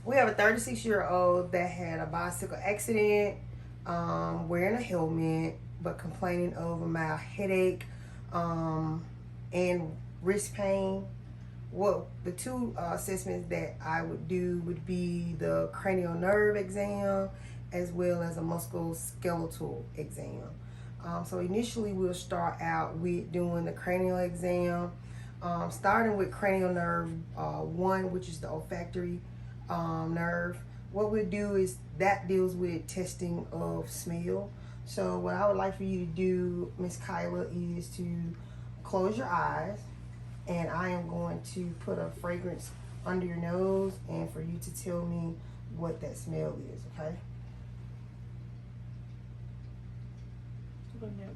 We have a 36-year-old that had a bicycle accident, wearing a helmet, but complaining of a mild headache and wrist pain. Well, the two assessments that I would do would be the cranial nerve exam as well as a musculoskeletal exam. So initially we'll start out with doing the cranial exam, starting with cranial nerve 1, which is the olfactory nerve. What we'll do is that deals with testing of smell. So what I would like for you to do, Miss Kyla, is to close your eyes, and I am going to put a fragrance under your nose and for you to tell me what that smell is, okay? Vanilla.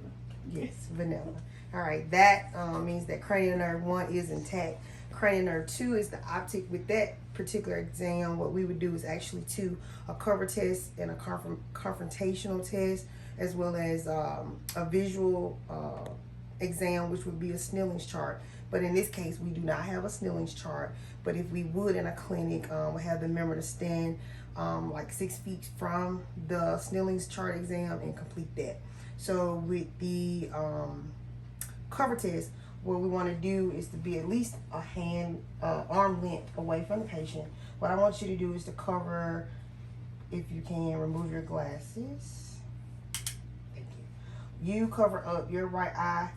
Yes, vanilla. All right, that means that cranial nerve 1 is intact. Cranial nerve 2 is the optic. With that particular exam, what we would do is actually a cover test and a confrontational test, as well as a visual exam, which would be a Snelling's chart. But in this case, we do not have a Snelling's chart. But if we would in a clinic, we have the member to stand like 6 feet from the Snelling's chart exam and complete that. So with the cover test, what we want to do is to be at least arm length away from the patient. What I want you to do is to cover, if you can, remove your glasses. Thank you. You cover up your right eye,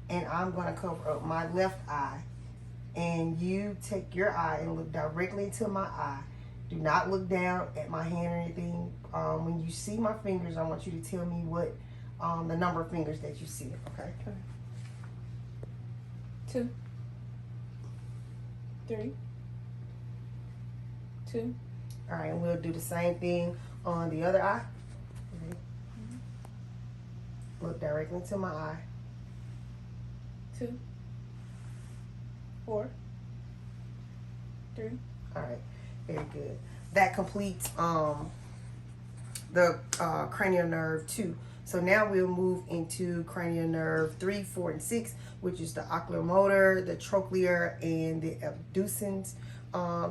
and I'm going to cover up my left eye. And you take your eye and look directly into my eye. Do not look down at my hand or anything. When you see my fingers, I want you to tell me what the number of fingers that you see, okay? 2, 3, 2. All right, and we'll do the same thing on the other eye. Okay. Look directly into my eye. 2, 4, 3. All right, very good. That completes the cranial nerve 2. So now we'll move into cranial nerve 3, 4, and 6, which is the oculomotor, the trochlear, and the abducens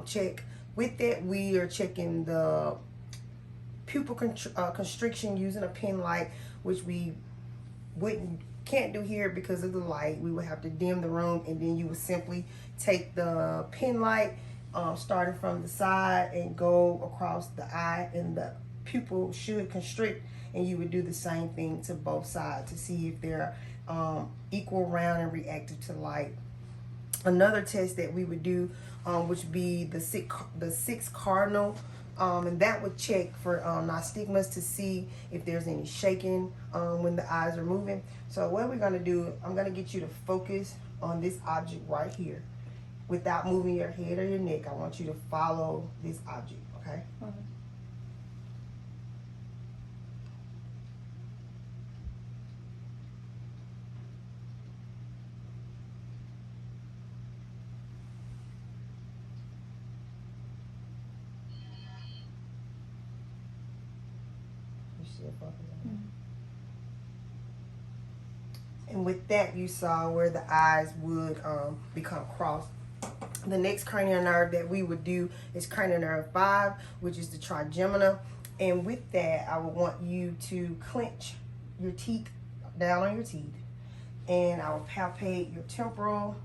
check. With that, we are checking the pupil constriction using a pen light, which we can't do here because of the light. We would have to dim the room, and then you would simply take the pen light, starting from the side, and go across the eye, and the pupil should constrict, and you would do the same thing to both sides to see if they're equal, round, and reactive to light. Another test that we would do, which would be the six cardinal, and that would check for nystagmus to see if there's any shaking when the eyes are moving. So what we're going to do, I'm going to get you to focus on this object right here without moving your head or your neck. I want you to follow this object, okay? And with that, you saw where the eyes would become crossed. The next cranial nerve that we would do is cranial nerve 5, which is the trigeminal. And with that, I would want you to clench your teeth down on your teeth. And I will palpate your temporal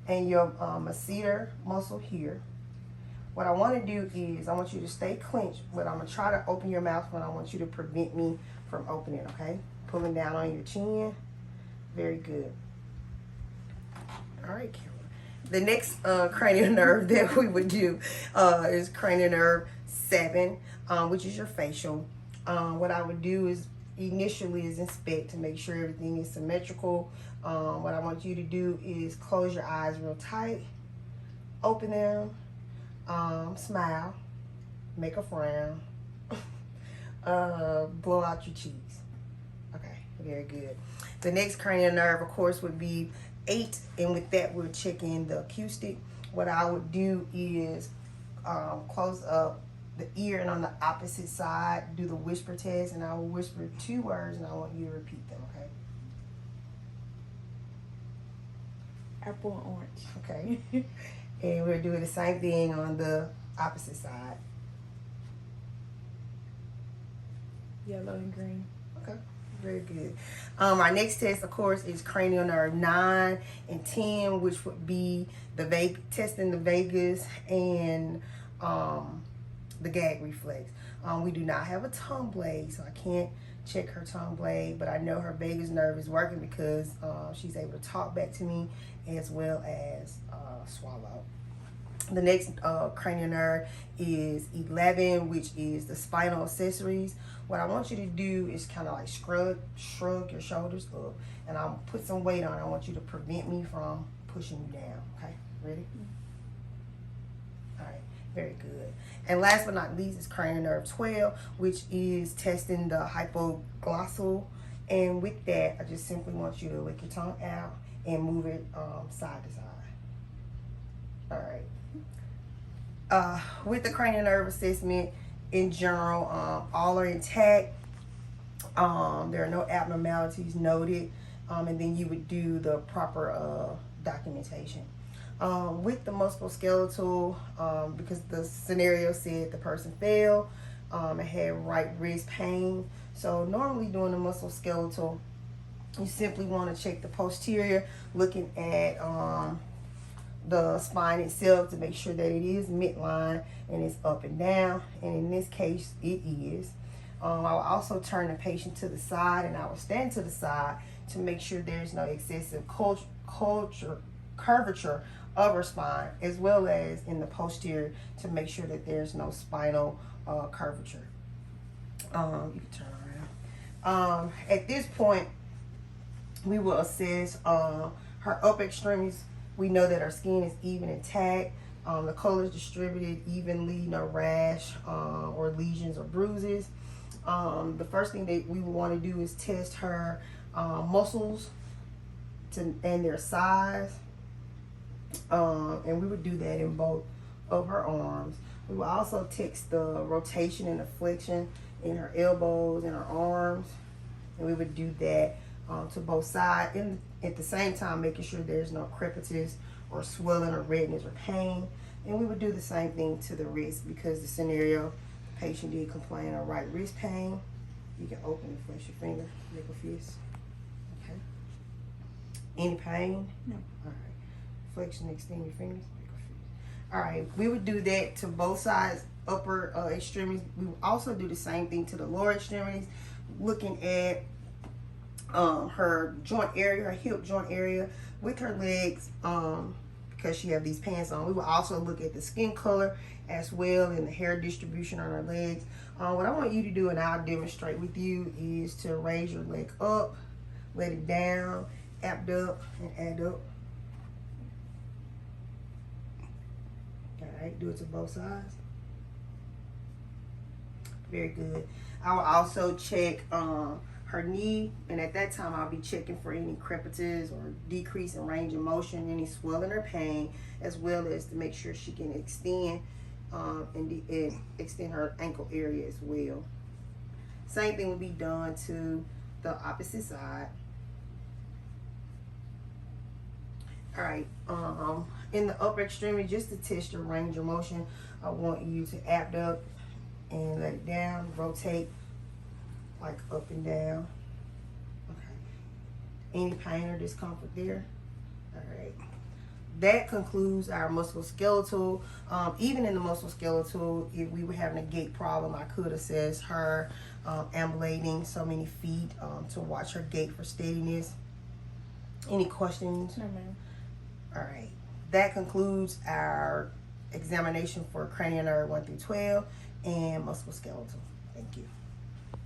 and your masseter muscle here. What I want to do is I want you to stay clenched, but I'm going to try to open your mouth when I want you to prevent me from opening, okay? Pulling down on your chin. Very good. All right, Cameron. The next cranial nerve that we would do is cranial nerve 7, which is your facial. What I would do is initially is inspect to make sure everything is symmetrical. What I want you to do is close your eyes real tight, open them, smile, make a frown, blow out your cheeks. Okay, very good. The next cranial nerve, of course, would be 8, and with that, we're checking the acoustic. What I would do is close up the ear, and on the opposite side, do the whisper test, and I will whisper 2 words, and I want you to repeat them, okay? Apple and orange. Okay. And we're doing the same thing on the opposite side. Yellow and green. Okay, very good. Our next test, of course, is cranial nerve 9 and 10, which would be the testing the vagus and the gag reflex. We do not have a tongue blade, so I can't check her tongue blade, but I know her vagus nerve is working because she's able to talk back to me as well as swallow. The next cranial nerve is 11, which is the spinal accessories. What I want you to do is kind of like shrug your shoulders up, and I'll put some weight on it. I want you to prevent me from pushing you down. Okay, ready? All right, very good. And last but not least is cranial nerve 12, which is testing the hypoglossal. And with that, I just simply want you to lick your tongue out and move it side to side. All right. With the cranial nerve assessment in general, all are intact. There are no abnormalities noted, and then you would do the proper documentation. With the musculoskeletal, because the scenario said the person fell and had right wrist pain. So normally doing the musculoskeletal, you simply want to check the posterior, looking at the spine itself to make sure that it is midline and it's up and down, and in this case it is. I will also turn the patient to the side, and I will stand to the side to make sure there's no excessive curvature of her spine, as well as in the posterior to make sure that there's no spinal curvature. You can turn around. At this point, we will assess her upper extremities. We know that our skin is even intact. The color is distributed evenly, no rash or lesions or bruises. The first thing that we want to do is test her muscles and their size. And we would do that in both of her arms. We will also test the rotation and the flexion in her elbows and her arms. And we would do that to both sides, and at the same time making sure there's no crepitus or swelling or redness or pain. And we would do the same thing to the wrist, because the scenario, the patient did complain of right wrist pain. You can open and flex your finger, make a fist. Okay. Any pain? No. All right. Flex and extend your fingers, make a fist. All right. We would do that to both sides, upper extremities. We would also do the same thing to the lower extremities, looking at her joint area, her hip joint area with her legs, because she have these pants on. We will also look at the skin color as well and the hair distribution on her legs. What I want you to do, and I'll demonstrate with you, is to raise your leg up, let it down, abduct and adduct. All right, do it to both sides. Very good. I will also check her knee, and at that time I'll be checking for any crepitus or decrease in range of motion, any swelling or pain, as well as to make sure she can extend and extend her ankle area as well. Same thing will be done to the opposite side. All right, in the upper extremity, just to test your range of motion, I want you to abduct and let it down, rotate like up and down. Okay. Any pain or discomfort there? All right. That concludes our musculoskeletal. Even in the musculoskeletal, if we were having a gait problem, I could assess her ambulating so many feet to watch her gait for steadiness. Any questions? No, ma'am. All right. That concludes our examination for cranial nerve 1 through 12 and musculoskeletal. Thank you.